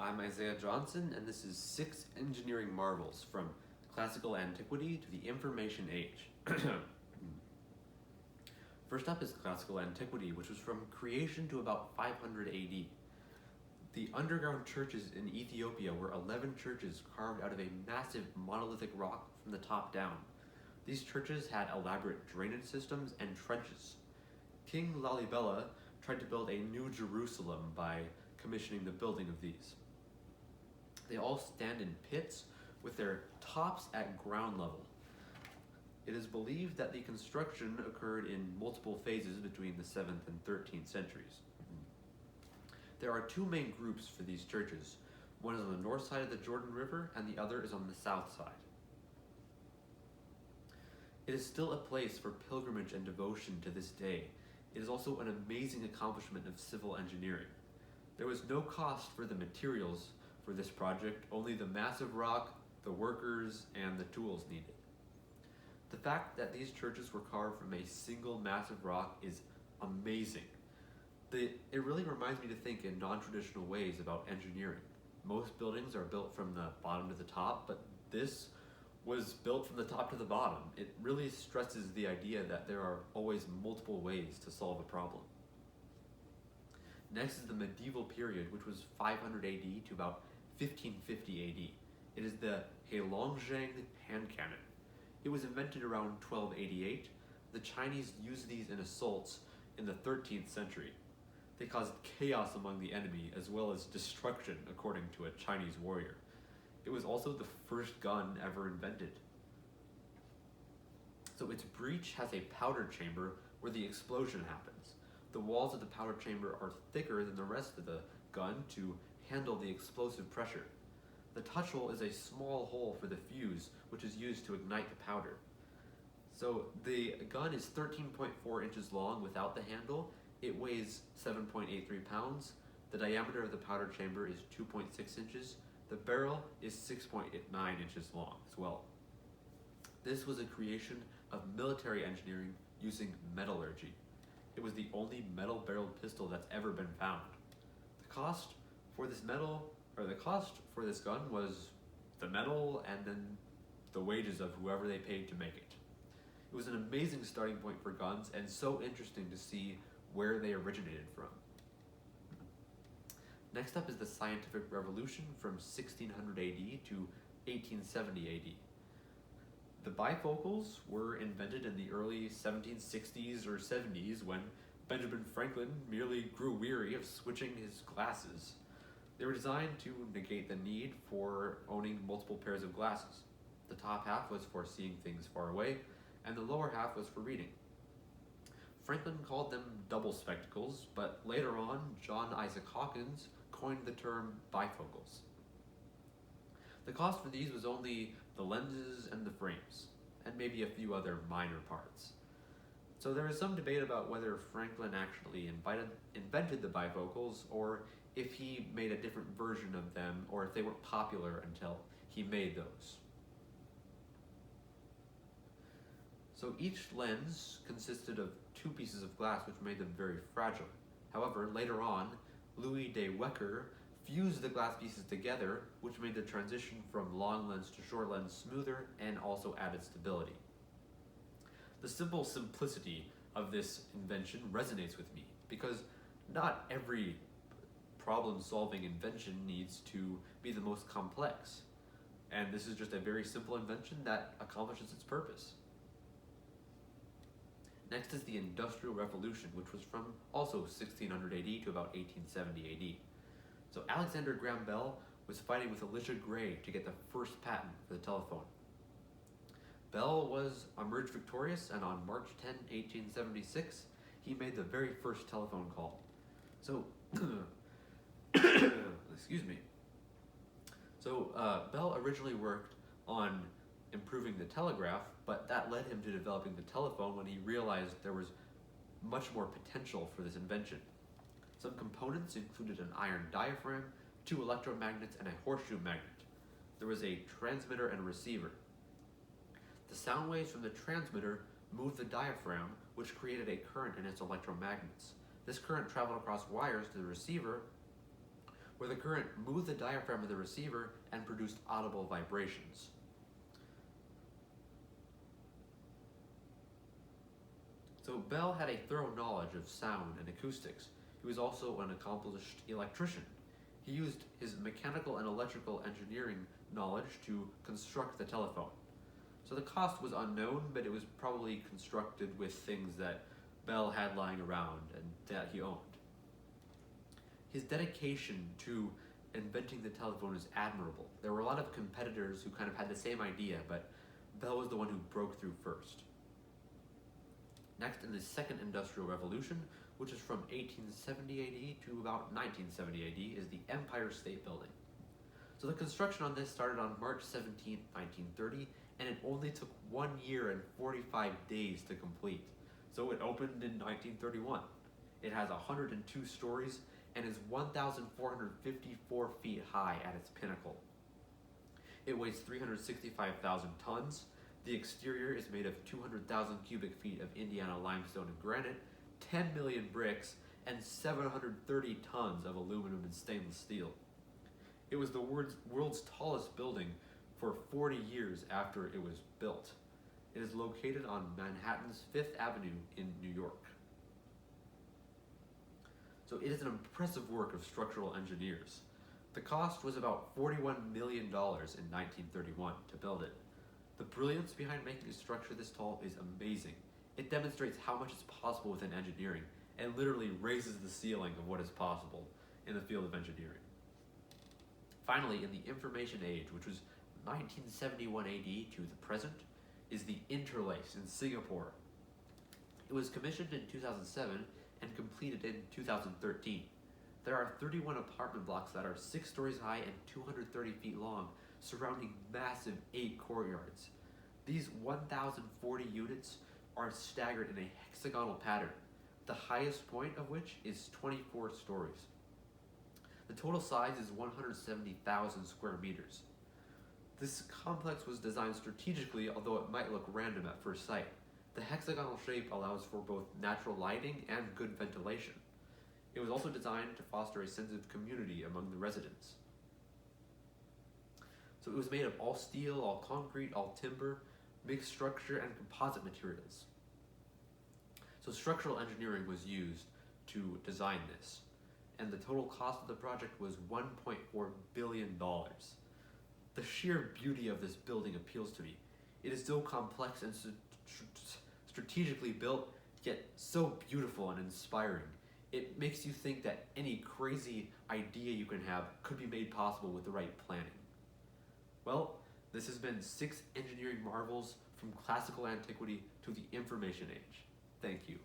I'm Isaiah Johnson, and this is 6 Engineering Marvels from Classical Antiquity to the Information Age. First up is Classical Antiquity, which was from creation to about 500 AD. The underground churches in Ethiopia were 11 churches carved out of a massive monolithic rock from the top down. These churches had elaborate drainage systems and trenches. King Lalibela tried to build a new Jerusalem by commissioning the building of these. They all stand in pits with their tops at ground level. It is believed that the construction occurred in multiple phases between the 7th and 13th centuries. There are two main groups for these churches. One is on the north side of the Jordan River and the other is on the south side. It is still a place for pilgrimage and devotion to this day. It is also an amazing accomplishment of civil engineering. There was no cost for the materials for this project, only the massive rock, the workers, and the tools needed. The fact that these churches were carved from a single massive rock is amazing. It really reminds me to think in non-traditional ways about engineering. Most buildings are built from the bottom to the top, but this was built from the top to the bottom. It really stresses the idea that there are always multiple ways to solve a problem. Next is the medieval period, which was 500 AD to about 1550 AD. It is the Heilongjiang hand cannon. It was invented around 1288. The Chinese used these in assaults in the 13th century. They caused chaos among the enemy as well as destruction, according to a Chinese warrior. It was also the first gun ever invented. So its breech has a powder chamber where the explosion happens. The walls of the powder chamber are thicker than the rest of the gun to handle the explosive pressure. The touch hole is a small hole for the fuse, which is used to ignite the powder. So the gun is 13.4 inches long without the handle. It weighs 7.83 pounds. The diameter of the powder chamber is 2.6 inches. The barrel is 6.9 inches long as well. This was a creation of military engineering using metallurgy. It was the only metal-barreled pistol that's ever been found. The cost for this gun was the metal and then the wages of whoever they paid to make it. It was an amazing starting point for guns and so interesting to see where they originated from. Next up is the scientific revolution from 1600 AD to 1870 AD. The bifocals were invented in the early 1760s or 70s when Benjamin Franklin merely grew weary of switching his glasses. They were designed to negate the need for owning multiple pairs of glasses. The top half was for seeing things far away, and the lower half was for reading. Franklin called them double spectacles, but later on, John Isaac Hawkins coined the term bifocals. The cost for these was only the lenses and the frames, and maybe a few other minor parts. So there is some debate about whether Franklin actually invented the bifocals, or if he made a different version of them, or if they weren't popular until he made those. So each lens consisted of 2 pieces of glass, which made them very fragile. However, later on, Louis de Wecker fused the glass pieces together, which made the transition from long lens to short lens smoother and also added stability. The simple simplicity of this invention resonates with me because not every problem-solving invention needs to be the most complex, and this is just a very simple invention that accomplishes its purpose. Next is the Industrial Revolution, which was from also 1600 AD to about 1870 AD. So Alexander Graham Bell was fighting with Elisha Gray to get the first patent for the telephone. Bell emerged victorious, and on March 10, 1876, he made the very first telephone call. So, excuse me. So Bell originally worked on improving the telegraph, but that led him to developing the telephone when he realized there was much more potential for this invention. Some components included an iron diaphragm, 2 electromagnets, and a horseshoe magnet. There was a transmitter and a receiver. The sound waves from the transmitter moved the diaphragm, which created a current in its electromagnets. This current traveled across wires to the receiver, where the current moved the diaphragm of the receiver and produced audible vibrations. So Bell had a thorough knowledge of sound and acoustics. He was also an accomplished electrician. He used his mechanical and electrical engineering knowledge to construct the telephone. So the cost was unknown, but it was probably constructed with things that Bell had lying around and that he owned. His dedication to inventing the telephone is admirable. There were a lot of competitors who kind of had the same idea, but Bell was the one who broke through first. Next, in the Second Industrial Revolution, which is from 1870 AD to about 1970 AD, is the Empire State Building. So the construction on this started on March 17, 1930, and it only took 1 year and 45 days to complete. So it opened in 1931. It has 102 stories and is 1,454 feet high at its pinnacle. It weighs 365,000 tons. The exterior is made of 200,000 cubic feet of Indiana limestone and granite, 10 million bricks, and 730 tons of aluminum and stainless steel. It was the world's tallest building for 40 years after it was built. It is located on Manhattan's Fifth Avenue in New York. So it is an impressive work of structural engineers. The cost was about $41 million in 1931 to build it. The brilliance behind making a structure this tall is amazing. It demonstrates how much is possible within engineering and literally raises the ceiling of what is possible in the field of engineering. Finally, in the Information Age, which was 1971 AD to the present, is the Interlace in Singapore. It was commissioned in 2007 and completed in 2013. There are 31 apartment blocks that are 6 stories high and 230 feet long, surrounding massive 8 courtyards. These 1,040 units are staggered in a hexagonal pattern, the highest point of which is 24 stories. The total size is 170,000 square meters. This complex was designed strategically, although it might look random at first sight. The hexagonal shape allows for both natural lighting and good ventilation. It was also designed to foster a sense of community among the residents. So it was made of all steel, all concrete, all timber, mixed structure, and composite materials. So structural engineering was used to design this, and the total cost of the project was $1.4 billion. The sheer beauty of this building appeals to me. It is so complex and strategically built, yet so beautiful and inspiring. It makes you think that any crazy idea you can have could be made possible with the right planning. Well, this has been 6 engineering marvels from classical antiquity to the information age. Thank you.